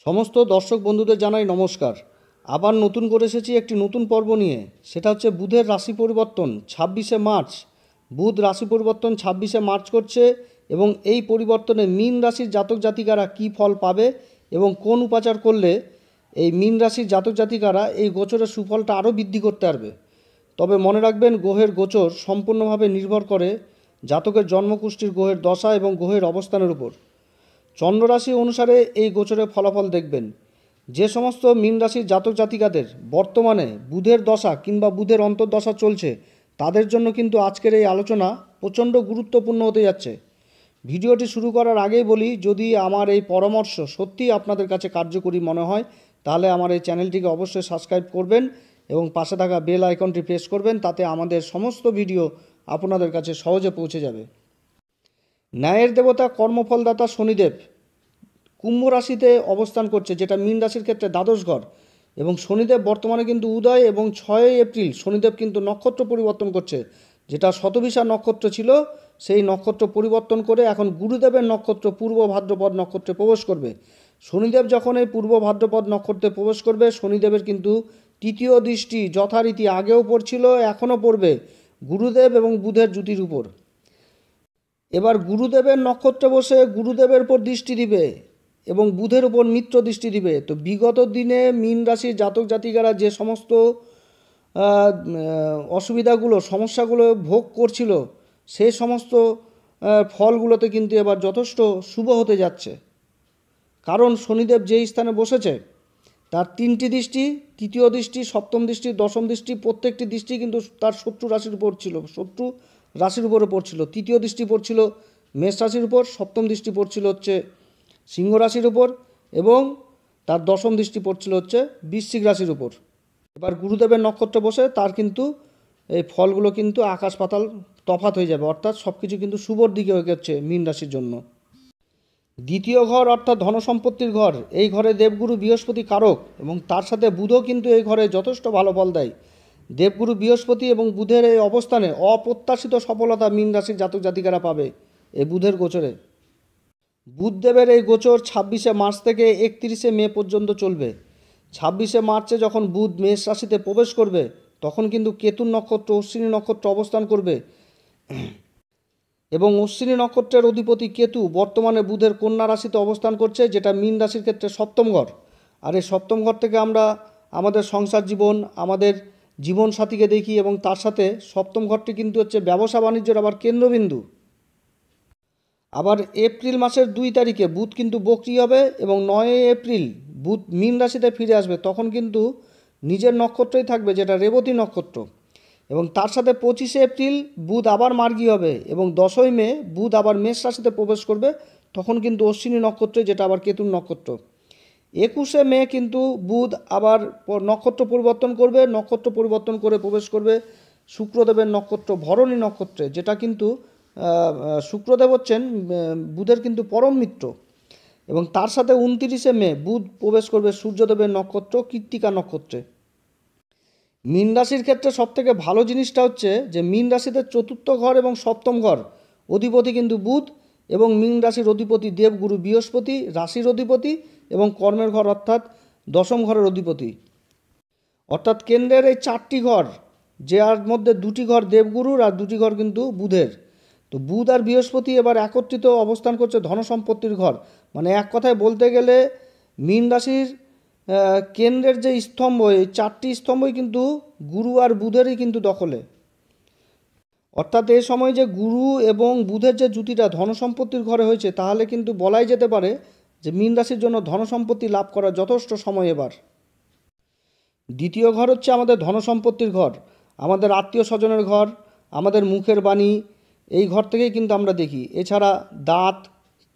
সমস্ত দর্শক বন্ধুদের জানাই নমস্কার। আবার নতুন করে এসেছি একটি নতুন পর্ব নিয়ে। সেটা হচ্ছে বুধের রাশি পরিবর্তন 26শে মার্চ। বুধ রাশি পরিবর্তন 26শে মার্চ করছে এবং এই পরিবর্তনে মীন রাশির জাতক জাতিকারা কী ফল পাবে এবং কোন উপাচার করলে এই মীন রাশির জাতক জাতিকারা এই গোচরের সুফলটা আরও বৃদ্ধি করতে পারবে। তবে মনে রাখবেন, গ্রহের গোচর সম্পূর্ণভাবে নির্ভর করে জাতকের জন্মকুষ্ঠির গ্রহের দশা এবং গ্রহের অবস্থানের উপর। চন্দ্ররাশি অনুসারে এই গোচরের ফলাফল দেখবেন। যে সমস্ত মীন রাশির জাতক জাতিকাদের বর্তমানে বুধের দশা কিংবা বুধের অন্তর্দশা চলছে, তাদের জন্য কিন্তু আজকের এই আলোচনা প্রচণ্ড গুরুত্বপূর্ণ হতে যাচ্ছে। ভিডিওটি শুরু করার আগেই বলি, যদি আমার এই পরামর্শ সত্যিই আপনাদের কাছে কার্যকরী মনে হয়, তাহলে আমার এই চ্যানেলটিকে অবশ্যই সাবস্ক্রাইব করবেন এবং পাশে থাকা বেল আইকনটি প্রেস করবেন। তাতে আমাদের সমস্ত ভিডিও আপনাদের কাছে সহজে পৌঁছে যাবে। ন্যায়ের দেবতা কর্মফলদাতা শনিদেব কুম্ভ রাশিতে অবস্থান করছে, যেটা মীন রাশির ক্ষেত্রে দ্বাদশ ঘর। এবং শনিদেব বর্তমানে কিন্তু উদয় এবং 6 এপ্রিল শনিদেব কিন্তু নক্ষত্র পরিবর্তন করছে। যেটা শতভিষা নক্ষত্র ছিল, সেই নক্ষত্র পরিবর্তন করে এখন গুরুদেবের নক্ষত্র পূর্ব ভাদ্রপদ নক্ষত্রে প্রবেশ করবে। শনিদেব যখন এই পূর্ব ভাদ্রপদ নক্ষত্রে প্রবেশ করবে, শনিদেবের কিন্তু তৃতীয় দৃষ্টি যথারীতি আগেও পড়ছিল, এখনও পড়বে গুরুদেব এবং বুধের জুতির উপর। এবার গুরুদেবের নক্ষত্রে বসে গুরুদেবের উপর দৃষ্টি দিবে এবং বুধের উপর মিত্র দৃষ্টি দিবে। তো বিগত দিনে মীন রাশির জাতক জাতিকারা যে সমস্ত অসুবিধাগুলো সমস্যাগুলো ভোগ করছিল, সেই সমস্ত ফলগুলোতে কিন্তু এবার যথেষ্ট শুভ হতে যাচ্ছে। কারণ শনিদেব যেই স্থানে বসেছে, তার 3টি দৃষ্টি, তৃতীয় দৃষ্টি, সপ্তম দৃষ্টি, দশম দৃষ্টি, প্রত্যেকটি দৃষ্টি কিন্তু তার শত্রু রাশির উপর ছিল, শত্রু রাশির উপরে পড়ছিল। তৃতীয় দৃষ্টি পড়ছিল মেষ রাশির উপর, সপ্তম দৃষ্টি পড়ছিল হচ্ছে সিংহ রাশির উপর এবং তার দশম দৃষ্টি পড়ছিল হচ্ছে বৃশ্চিক রাশির উপর। এবার গুরুদেবের নক্ষত্রে বসে তার কিন্তু এই ফলগুলো কিন্তু আকাশ পাতাল তফাৎ হয়ে যাবে, অর্থাৎ সব কিছু কিন্তু শুভর দিকে হয়ে যাচ্ছে মীন রাশির জন্য। দ্বিতীয় ঘর অর্থাৎ ধনসম্পত্তির ঘর, এই ঘরে দেবগুরু বৃহস্পতি কারক এবং তার সাথে বুধও কিন্তু এই ঘরে যথেষ্ট ভালো ফল দেয়। দেবগুরু বৃহস্পতি এবং বুধের এই অবস্থানে অপ্রত্যাশিত সফলতা মীন রাশির জাতক জাতিকারা পাবে এই বুধের গোচরে। বুধদেবের এই গোচর 26শে মার্চ থেকে 31শে মে পর্যন্ত চলবে। 26শে মার্চে যখন বুধ মেষ রাশিতে প্রবেশ করবে, তখন কিন্তু কেতুর নক্ষত্র অশ্বিনী নক্ষত্র অবস্থান করবে এবং অশ্বিনী নক্ষত্রের অধিপতি কেতু বর্তমানে বুধের কন্যা রাশিতে অবস্থান করছে, যেটা মীন রাশির ক্ষেত্রে সপ্তম ঘর। আর এই সপ্তম ঘর থেকে আমরা আমাদের সংসার জীবন, আমাদের জীবন সাথীকে দেখি এবং তার সাথে সপ্তম ঘরটি কিন্তু হচ্ছে ব্যবসা বাণিজ্যের আবার কেন্দ্রবিন্দু। আবার এপ্রিল মাসের 2 তারিখে বুধ কিন্তু বক্রি হবে এবং 9 এপ্রিল বুধ মীন রাশিতে ফিরে আসবে। তখন কিন্তু নিজের নক্ষত্রই থাকবে, যেটা রেবতী নক্ষত্র। এবং তার সাথে 25শে এপ্রিল বুধ আবার মার্গী হবে এবং 10ই মে বুধ আবার মেষ রাশিতে প্রবেশ করবে, তখন কিন্তু অশ্বিনী নক্ষত্রে, যেটা আবার কেতুর নক্ষত্র। 21শে মে কিন্তু বুধ আবার নক্ষত্র পরিবর্তন করবে, নক্ষত্র পরিবর্তন করে প্রবেশ করবে শুক্রদেবের নক্ষত্র ভরণী নক্ষত্রে, যেটা কিন্তু শুক্রদেব হচ্ছেন বুধের কিন্তু পরম মিত্র। এবং তার সাথে 29শে মে বুধ প্রবেশ করবে সূর্যদেবের নক্ষত্র কৃত্তিকা নক্ষত্রে। মীন রাশির ক্ষেত্রে সবথেকে ভালো জিনিসটা হচ্ছে যে মীন রাশিতে চতুর্থ ঘর এবং সপ্তম ঘর অধিপতি কিন্তু বুধ এবং মীন রাশির অধিপতি দেবগুরু বৃহস্পতি রাশির অধিপতি এবং কর্মের ঘর অর্থাৎ দশম ঘরের অধিপতি। অর্থাৎ কেন্দ্রের এই 4টি ঘর, যার মধ্যে 2টি ঘর দেবগুরুর আর 2টি ঘর কিন্তু বুধের। তো বুধ আর বৃহস্পতি এবার একত্রিত অবস্থান করছে ধনসম্পত্তির ঘর। মানে এক কথায় বলতে গেলে মীন রাশির কেন্দ্রের যে স্তম্ভ, এই 4টি স্তম্ভই কিন্তু গুরু আর বুধেরই কিন্তু দখলে। অর্থাৎ এই সময় যে গুরু এবং বুধের যে জুতিটা ধনসম্পত্তির ঘরে হয়েছে, তাহলে কিন্তু বলাই যেতে পারে যে মীন রাশির জন্য ধনসম্পত্তি লাভ করার যথেষ্ট সময় এবার। দ্বিতীয় ঘর হচ্ছে আমাদের ধনসম্পত্তির ঘর, আমাদের আত্মীয় স্বজনের ঘর, আমাদের মুখের বাণী, এই ঘর থেকেই কিন্তু আমরা দেখি। এছাড়া দাঁত,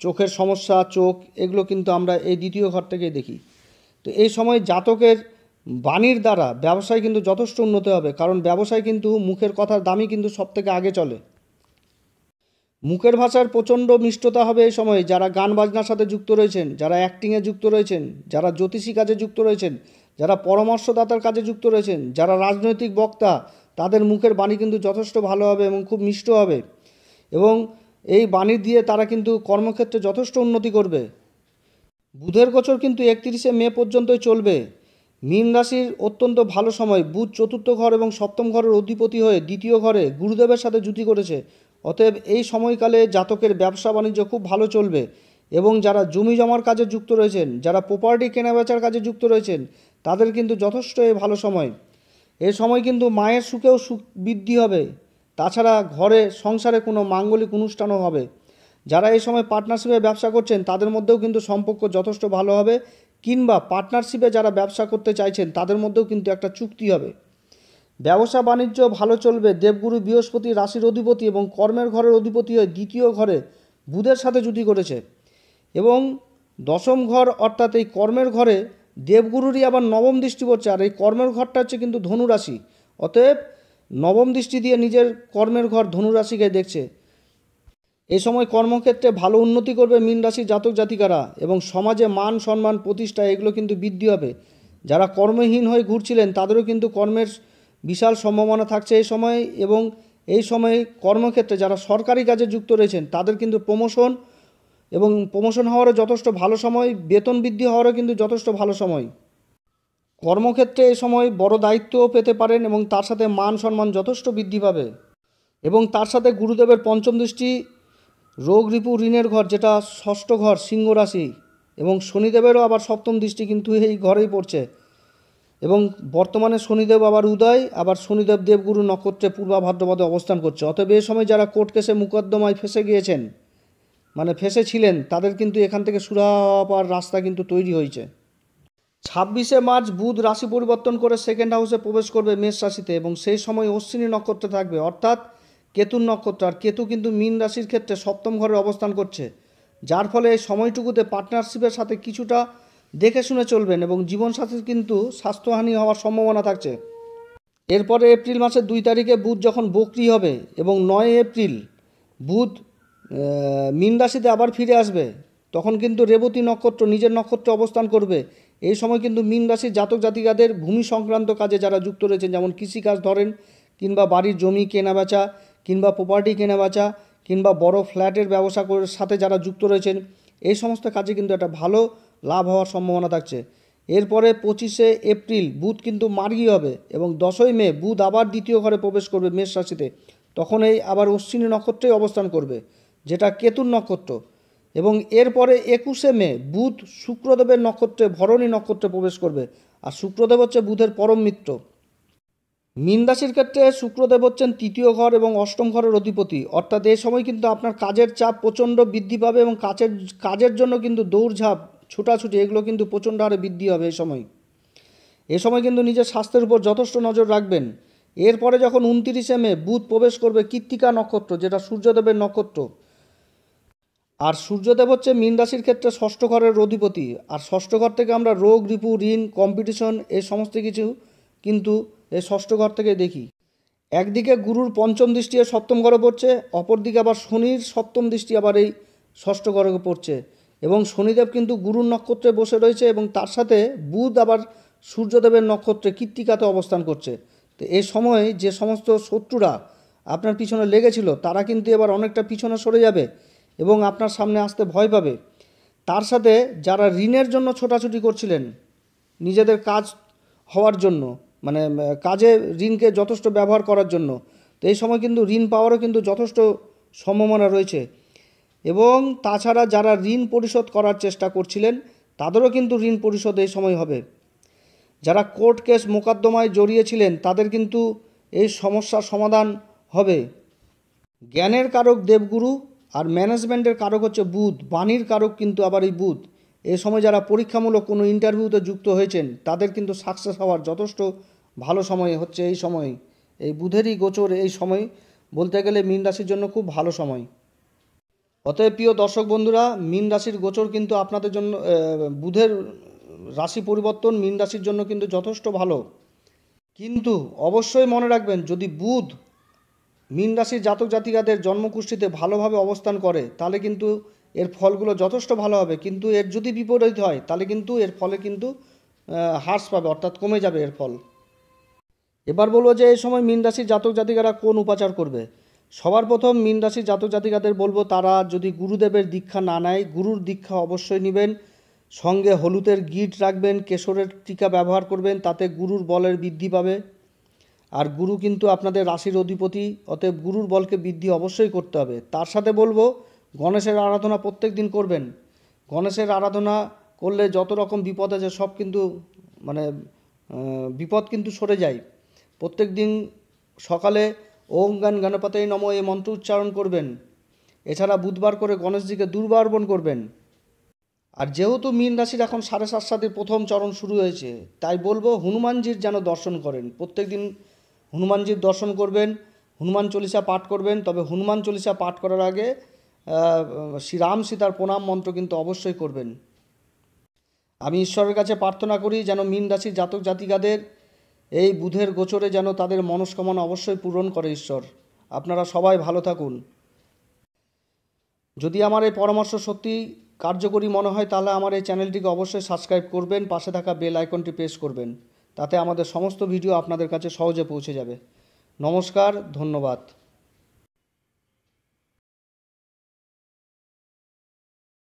চোখের সমস্যা, চোখ, এগুলো কিন্তু আমরা এই দ্বিতীয় ঘর থেকেই দেখি। তো এই সময় জাতকের বাণীর দ্বারা ব্যবসায় কিন্তু যথেষ্ট উন্নতি হবে, কারণ ব্যবসায় কিন্তু মুখের কথার দামই কিন্তু সবথেকে আগে চলে। মুখের ভাষার প্রচণ্ড মিষ্টতা হবে এই সময়। যারা গান বাজনার সাথে যুক্ত রয়েছেন, যারা অ্যাক্টিংয়ে যুক্ত রয়েছেন, যারা জ্যোতিষী কাজে যুক্ত রয়েছেন, যারা পরামর্শদাতার কাজে যুক্ত রয়েছেন, যারা রাজনৈতিক বক্তা, তাদের মুখের বাণী কিন্তু যথেষ্ট ভালো হবে এবং খুব মিষ্ট হবে এবং এই বাণী দিয়ে তারা কিন্তু কর্মক্ষেত্রে যথেষ্ট উন্নতি করবে। বুধের গোচর কিন্তু 31শে মে পর্যন্তই চলবে। মীন রাশির অত্যন্ত ভালো সময়। বুধ চতুর্থ ঘর এবং সপ্তম ঘরের অধিপতি হয়ে দ্বিতীয় ঘরে গুরুদেবের সাথে যুতি করেছে। অতএব এই সময়কালে জাতকের ব্যবসা বাণিজ্য খুব ভালো চলবে এবং যারা জমি জমার কাজে যুক্ত রয়েছেন, যারা প্রপার্টি কেনাবেচার কাজে যুক্ত রয়েছেন, তাদের কিন্তু যথেষ্ট এই ভালো সময়। এই সময় কিন্তু মায়ের সুখেও সুখ বৃদ্ধি হবে। তাছাড়া ঘরে সংসারে কোনো মাঙ্গলিক অনুষ্ঠানও হবে। যারা এই সময় পার্টনারশিপে ব্যবসা করছেন তাদের মধ্যেও কিন্তু সম্পর্ক যথেষ্ট ভালো হবে, কিংবা পার্টনারশিপে যারা ব্যবসা করতে চাইছেন তাদের মধ্যেও কিন্তু একটা চুক্তি হবে। ব্যবসা বাণিজ্য ভালো চলবে। দেবগুরু বৃহস্পতি রাশির অধিপতি এবং কর্মের ঘরের অধিপতি হয়ে দ্বিতীয় ঘরে বুধের সাথে যুতি করেছে এবং দশম ঘর অর্থাৎ এই কর্মের ঘরে দেবগুরুরই আবার নবম দৃষ্টি পড়ছে। আর এই কর্মের ঘরটা হচ্ছে কিন্তু ধনু রাশি। অতএব নবম দৃষ্টি দিয়ে নিজের কর্মের ঘর ধনু রাশিকে দেখছে। এই সময় কর্মক্ষেত্রে ভালো উন্নতি করবে মীন রাশির জাতক জাতিকারা এবং সমাজে মান সম্মান প্রতিষ্ঠা এগুলো কিন্তু বৃদ্ধি হবে। যারা কর্মহীন হয়ে ঘুরছিলেন তাদেরও কিন্তু কর্মের বিশাল সম্ভাবনা থাকছে এই সময়। এবং এই সময় কর্মক্ষেত্রে যারা সরকারি কাজে যুক্ত রয়েছেন তাদের কিন্তু প্রমোশন হওয়ারও যথেষ্ট ভালো সময়। বেতন বৃদ্ধি হওয়ারও কিন্তু যথেষ্ট ভালো সময়। কর্মক্ষেত্রে এই সময় বড় দায়িত্বও পেতে পারেন এবং তার সাথে মান সম্মান যথেষ্ট বৃদ্ধি পাবে। এবং তার সাথে গুরুদেবের পঞ্চম দৃষ্টি রোগ রিপু ঋণের ঘর, যেটা ষষ্ঠ ঘর সিংহ রাশি, এবং শনিদেবেরও আবার সপ্তম দৃষ্টি কিন্তু এই ঘরেই পড়ছে। এবং বর্তমানে শনিদেব আবার উদয়, আবার শনিদেব দেবগুরু নক্ষত্রে পূর্বা ভাদ্রপদে অবস্থান করছে। অতএব এই সময় যারা কোর্ট কেসে মোকদ্দমায় ফেসে গিয়েছেন, মানে ফেসে ছিলেন, তাদের কিন্তু এখান থেকে সুরাহা পাওয়ার রাস্তা কিন্তু তৈরি হয়েছে। 26শে মার্চ বুধ রাশি পরিবর্তন করে সেকেন্ড হাউসে প্রবেশ করবে মেষ রাশিতে এবং সেই সময় অশ্বিনী নক্ষত্রে থাকবে, অর্থাৎ কেতুর নক্ষত্র। আর কেতু কিন্তু মীন রাশির ক্ষেত্রে সপ্তম ঘরে অবস্থান করছে, যার ফলে এই সময়টুকুতে পার্টনারশিপের সাথে কিছুটা দেখে শুনে চলবেন এবং জীবনসাথীর কিন্তু স্বাস্থ্যহানি হওয়ার সম্ভাবনা থাকছে। এরপরে এপ্রিল মাসের 2 তারিখে বুধ যখন বক্রি হবে এবং 9 এপ্রিল বুধ মীন রাশিতে আবার ফিরে আসবে, তখন কিন্তু রেবতী নক্ষত্র নিজের নক্ষত্রে অবস্থান করবে। এই সময় কিন্তু মীন রাশির জাতক জাতিকাদের ভূমি সংক্রান্ত কাজে যারা যুক্ত রয়েছেন, যেমন কৃষিকাজ ধরেন, কিংবা বাড়ির জমি কেনাবেচা, কিংবা প্রপার্টি কেনাবেচা, কিংবা বড় ফ্ল্যাটের ব্যবসা সাথে যারা যুক্ত রয়েছেন, এই সমস্ত কাজে কিন্তু একটা ভালো লাভ হওয়ার সম্ভাবনা থাকছে। এরপরে 25শে এপ্রিল বুধ কিন্তু মার্গী হবে এবং 10ই মে বুধ আবার দ্বিতীয় ঘরে প্রবেশ করবে মেষ রাশিতে। তখন এই আবার অশ্বিনী নক্ষত্রেই অবস্থান করবে, যেটা কেতুর নক্ষত্র। এবং এরপরে 21শে মে বুধ শুক্রদেবের নক্ষত্রে ভরণী নক্ষত্রে প্রবেশ করবে। আর শুক্রদেব হচ্ছে বুধের পরম মিত্র। মীন রাশির ক্ষেত্রে শুক্রদেব হচ্ছেন তৃতীয় ঘর এবং অষ্টম ঘরের অধিপতি, অর্থাৎ এই সময় কিন্তু আপনার কাজের চাপ প্রচণ্ড বৃদ্ধি পাবে এবং কাজের জন্য কিন্তু দৌড়ঝাঁপ ছোটাছুটি এগুলো কিন্তু প্রচণ্ড হারে বৃদ্ধি হবে এই সময় কিন্তু নিজের স্বাস্থ্যের উপর যথেষ্ট নজর রাখবেন। এরপরে যখন 29শে মে বুধ প্রবেশ করবে কৃত্তিকা নক্ষত্র, যেটা সূর্যদেবের নক্ষত্র। আর সূর্যদেব হচ্ছে মীন রাশির ক্ষেত্রে ষষ্ঠ ঘরের অধিপতি। আর ষষ্ঠ ঘর থেকে আমরা রোগ রিপু ঋণ কম্পিটিশন এই সমস্ত কিছু কিন্তু এই ষষ্ঠ ঘর থেকে দেখি। একদিকে গুরুর পঞ্চম দৃষ্টি সপ্তম ঘরে পড়ছে, অপরদিকে আবার শনির সপ্তম দৃষ্টি আবার এই ষষ্ঠ ঘরে পড়ছে এবং শনিদেব কিন্তু গুরুর নক্ষত্রে বসে রয়েছে এবং তার সাথে বুধ আবার সূর্যদেবের নক্ষত্রে কৃত্তিকাতে অবস্থান করছে। তো এই সময় যে সমস্ত শত্রুরা আপনার পিছনে লেগেছিল তারা কিন্তু এবার অনেকটা পিছনে সরে যাবে এবং আপনার সামনে আসতে ভয় পাবে। তার সাথে যারা ঋণের জন্য ছোটাছুটি করছিলেন নিজেদের কাজ হওয়ার জন্য, মানে কাজে ঋণকে যথেষ্ট ব্যবহার করার জন্য, তো এই সময় কিন্তু ঋণ পাওয়ারও কিন্তু যথেষ্ট সম্ভাবনা রয়েছে। এবং তাছাড়া যারা ঋণ পরিশোধ করার চেষ্টা করছিলেন তাদেরও কিন্তু ঋণ পরিশোধ এই সময় হবে। যারা কোর্ট কেস মোকদ্দমায় জড়িয়েছিলেন তাদের কিন্তু এই সমস্যার সমাধান হবে। জ্ঞানের কারক দেবগুরু আর ম্যানেজমেন্টের কারক হচ্ছে বুধ, বাণীর কারক কিন্তু আবার এই বুধ। এই সময় যারা পরীক্ষামূলক কোনো ইন্টারভিউতে যুক্ত হয়েছেন তাদের কিন্তু সাকসেস হওয়ার যথেষ্ট ভালো সময় হচ্ছে এই সময়। এই বুধেরই গোচর এই সময় বলতে গেলে মীন রাশির জন্য খুব ভালো সময়। অতএব প্রিয় দর্শক বন্ধুরা, মীন রাশির গোচর কিন্তু আপনাদের জন্য বুধের রাশি পরিবর্তন মীন রাশির জন্য কিন্তু যথেষ্ট ভালো। কিন্তু অবশ্যই মনে রাখবেন, যদি বুধ মীন রাশির জাতক জাতিকাদের জন্মকুষ্ঠিতে ভালোভাবে অবস্থান করে তাহলে কিন্তু এর ফলগুলো যথেষ্ট ভালো হবে, কিন্তু এর যদি বিপরীত হয় তাহলে কিন্তু এর ফলে কিন্তু হ্রাস পাবে, অর্থাৎ কমে যাবে এর ফল। এবার বলবো যে এই সময় মীন রাশির জাতক জাতিকারা কোন উপাচার করবে। সবার প্রথম মীন রাশির জাতক জাতিকাদের বলবো তারা যদি গুরুদেবের দীক্ষা না নেয়, গুরুর দীক্ষা অবশ্যই নেবেন। সঙ্গে হলুদের গিট রাখবেন, কেশরের টিকা ব্যবহার করবেন, তাতে গুরুর বলের বৃদ্ধি পাবে। আর গুরু কিন্তু আপনাদের রাশির অধিপতি, অতএব গুরুর বলকে বৃদ্ধি অবশ্যই করতে হবে। তার সাথে বলবো গণেশের আরাধনা প্রত্যেক দিন করবেন। গণেশের আরাধনা করলে যত রকম বিপদ আছে সব কিন্তু মানে বিপদ কিন্তু সরে যায়। প্রত্যেক দিন সকালে ওম গান গণপতয়ে নমঃ এই মন্ত্র উচ্চারণ করবেন। এছাড়া বুধবার করে গণেশজিকে দুর্বা অর্পণ করবেন। আর যেহেতু মীন রাশির এখন 7.5 প্রথম চরণ শুরু হয়েছে, তাই বলবো হনুমানজির যেন দর্শন করেন। প্রত্যেক দিন হনুমানজির দর্শন করবেন, হনুমান চল্লিশা পাঠ করবেন। তবে হনুমান চল্লিশা পাঠ করার আগে শ্রীরাম সীতার প্রণাম মন্ত্র কিন্তু অবশ্যই করবেন। আমি ঈশ্বরের কাছে প্রার্থনা করি যেন মীন রাশির জাতক জাতিকাদের এই বুধের গোচরে যেন তাদের মনস্কামনা অবশ্যই পূরণ করে ঈশ্বর। আপনারা সবাই ভালো থাকুন। যদি আমার এই পরামর্শ সত্যি কার্যকরী মনে হয় তাহলে আমার এই চ্যানেলটিকে অবশ্যই সাবস্ক্রাইব করবেন, পাশে থাকা বেল আইকনটি প্রেস করবেন। তাতে আমাদের সমস্ত ভিডিও আপনাদের কাছে সহজে পৌঁছে যাবে। নমস্কার, ধন্যবাদ।